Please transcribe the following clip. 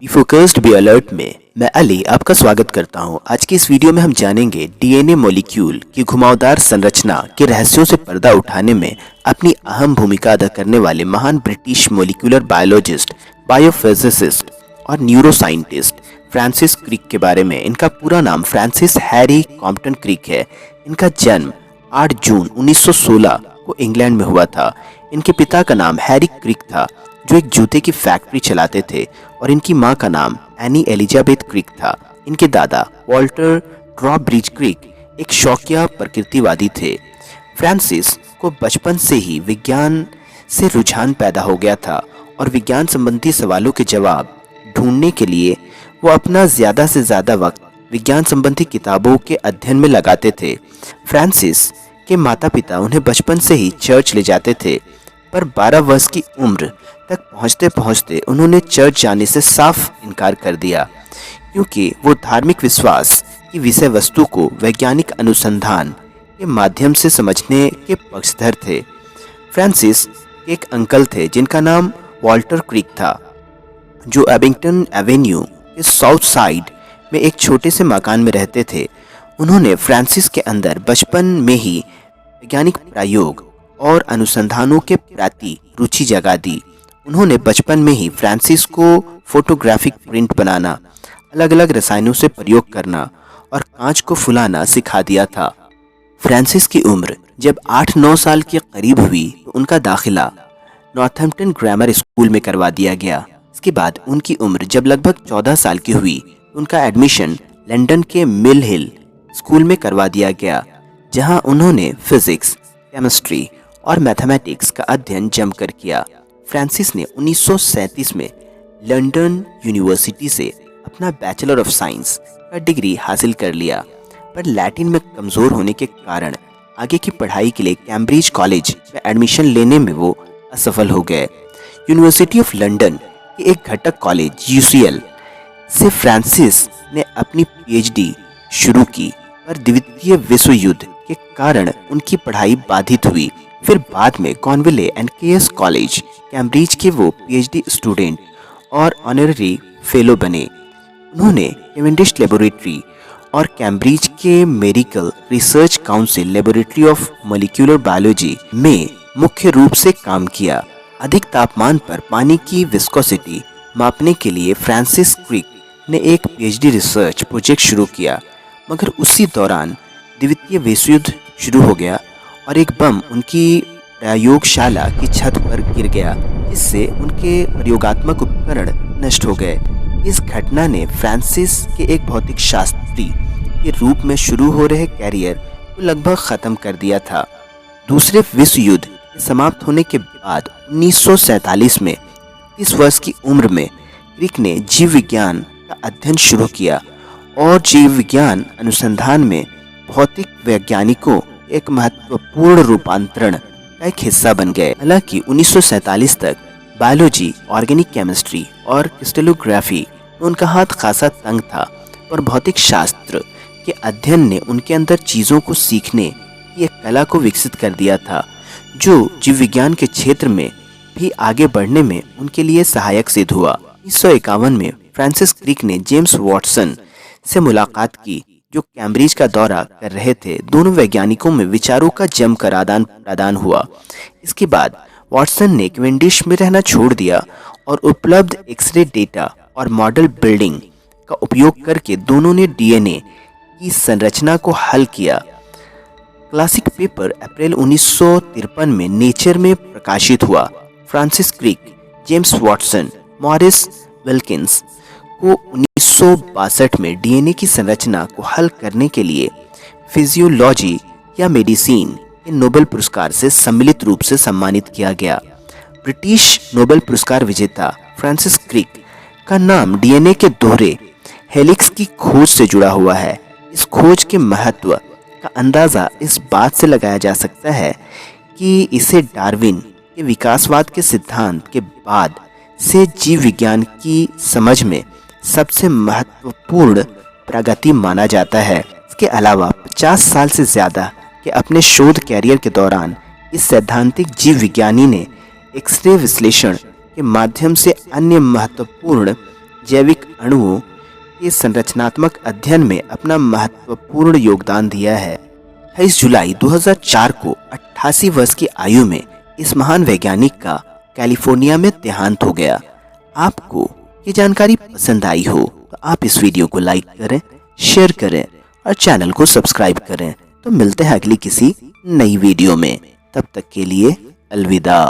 Be focused be alert में मैं अली आपका स्वागत करता हूं। आज की इस वीडियो में हम जानेंगे डीएनए मॉलिक्यूल की घुमावदार संरचना के रहस्यों से पर्दा उठाने में अपनी अहम भूमिका अदा करने वाले महान ब्रिटिश मॉलिक्यूलर बायोलॉजिस्ट, बायोफिजिसिस्ट और न्यूरोसाइंटिस्ट फ्रांसिस क्रिक के बारे में। इनका पूरा नाम फ्रांसिस हैरी कॉम्पटन क्रिक है। इनका जन्म 8 जून 1916 को इंग्लैंड में हुआ था। इनके पिता का नाम हैरी क्रिक था, जो एक जूते की फैक्ट्री चलाते थे, और इनकी मां का नाम एनी एलिजाबेथ क्रिक था। इनके दादा वॉल्टर ड्रॉब्रिज क्रिक एक शौकिया प्रकृतिवादी थे। फ्रांसिस को बचपन से ही विज्ञान से रुझान पैदा हो गया था और विज्ञान संबंधी सवालों के जवाब ढूंढने के लिए वो अपना ज़्यादा से ज़्यादा वक्त विज्ञान संबंधी किताबों के अध्ययन में लगाते थे। फ्रांसिस के माता पिता उन्हें बचपन से ही चर्च ले जाते थे, पर 12 वर्ष की उम्र तक पहुंचते पहुंचते उन्होंने चर्च जाने से साफ इनकार कर दिया, क्योंकि वो धार्मिक विश्वास की विषय वस्तु को वैज्ञानिक अनुसंधान के माध्यम से समझने के पक्षधर थे। फ्रांसिस के एक अंकल थे जिनका नाम वॉल्टर क्रिक था, जो एबिंगटन एवेन्यू के साउथ साइड में एक छोटे से मकान में रहते थे। उन्होंने फ्रांसिस के अंदर बचपन में ही वैज्ञानिक प्रयोग और अनुसंधानों के प्रति रुचि जगा दी। उन्होंने बचपन में ही फ्रांसिस को फोटोग्राफिक प्रिंट बनाना, अलग अलग रसायनों से प्रयोग करना और कांच को फुलाना सिखा दिया था। फ्रांसिस की उम्र जब 8-9 साल के करीब हुई तो उनका दाखिला नॉर्थैम्पटन ग्रामर स्कूल में करवा दिया गया। इसके बाद उनकी उम्र जब लगभग 14 साल की हुई तो उनका एडमिशन लंदन के मिल हिल स्कूल में करवा दिया गया, जहां उन्होंने फिजिक्स, केमिस्ट्री और मैथमेटिक्स का अध्ययन जमकर किया। फ्रांसिस ने 1937 में लंदन यूनिवर्सिटी से अपना बैचलर ऑफ साइंस का डिग्री हासिल कर लिया, पर लैटिन में कमज़ोर होने के कारण आगे की पढ़ाई के लिए कैम्ब्रिज कॉलेज में एडमिशन लेने में वो असफल हो गए। यूनिवर्सिटी ऑफ लंदन के एक घटक कॉलेज यूसीएल से फ्रांसिस ने अपनी पीएचडी शुरू की, पर द्वितीय विश्व युद्ध के कारण उनकी पढ़ाई बाधित हुई। फिर बाद में Gonville and Caius college Cambridge के वो पीएचडी स्टूडेंट और ऑनररी फेलो बने। उन्होंने कैवेंडिश लेबोरेटरी और कैम्ब्रिज के medical research council laboratory of molecular biology में मुख्य रूप से काम किया। अधिक तापमान पर पानी की विस्कोसिटी मापने के लिए फ्रांसिस क्रिक ने एक पीएचडी रिसर्च प्रोजेक्ट शुरू किया, मगर उसी दौरान द्वितीय विश्व युद्ध शुरू हो गया और एक बम उनकी प्रयोगशाला की छत पर गिर गया, जिससे उनके प्रयोगात्मक उपकरण नष्ट हो गए। इस घटना ने फ्रांसिस के एक भौतिक शास्त्री के रूप में शुरू हो रहे कैरियर को लगभग ख़त्म कर दिया था। दूसरे विश्व युद्ध के समाप्त होने के बाद 1947 में 30 वर्ष की उम्र में क्रिक ने जीव विज्ञान का अध्ययन शुरू किया और जीव विज्ञान अनुसंधान में भौतिक वैज्ञानिकों एक महत्वपूर्ण रूपांतरण का एक हिस्सा बन गए। हालांकि 1947 तक बायोलॉजी, ऑर्गेनिक केमिस्ट्री और क्रिस्टलोग्राफी में उनका हाथ खासा तंग था, और भौतिक शास्त्र के अध्ययन ने उनके अंदर चीज़ों को सीखने की एक कला को विकसित कर दिया था, जो जीव विज्ञान के क्षेत्र में भी आगे बढ़ने में उनके लिए सहायक सिद्ध हुआ। 1951 में फ्रांसिस क्रिक ने जेम्स वॉटसन से मुलाकात की, जो कैम्ब्रिज का दौरा कर रहे थे। दोनों वैज्ञानिकों में विचारों का जमकर आदान प्रदान हुआ। इसके बाद वॉटसन ने कैवेंडिश में रहना छोड़ दिया और उपलब्ध एक्सरे डेटा और मॉडल बिल्डिंग का उपयोग करके दोनों ने डीएनए की संरचना को हल किया। क्लासिक पेपर अप्रैल 1953 में नेचर में प्रकाशित हुआ। Francis Crick, James Watson, Maurice Wilkins को 1962 में डीएनए की संरचना को हल करने के लिए फिजियोलॉजी या मेडिसिन के नोबेल पुरस्कार से सम्मिलित रूप से सम्मानित किया गया। ब्रिटिश नोबेल पुरस्कार विजेता फ्रांसिस क्रिक का नाम डीएनए के दोहरे हेलिक्स की खोज से जुड़ा हुआ है। इस खोज के महत्व का अंदाज़ा इस बात से लगाया जा सकता है कि इसे डार्विन के विकासवाद के सिद्धांत के बाद से जीव विज्ञान की समझ में सबसे महत्वपूर्ण प्रगति माना जाता है। इसके अलावा 50 साल से ज़्यादा के अपने शोध कैरियर के दौरान इस सैद्धांतिक जीव विज्ञानी ने एक्सरे विश्लेषण के माध्यम से अन्य महत्वपूर्ण जैविक अणुओं के संरचनात्मक अध्ययन में अपना महत्वपूर्ण योगदान दिया है। 28 जुलाई 2004 को 88 वर्ष की आयु में इस महान वैज्ञानिक का कैलिफोर्निया में देहांत हो गया। आपको ये जानकारी पसंद आई हो तो आप इस वीडियो को लाइक करें, शेयर करें और चैनल को सब्सक्राइब करें। तो मिलते हैं अगली किसी नई वीडियो में। तब तक के लिए अलविदा।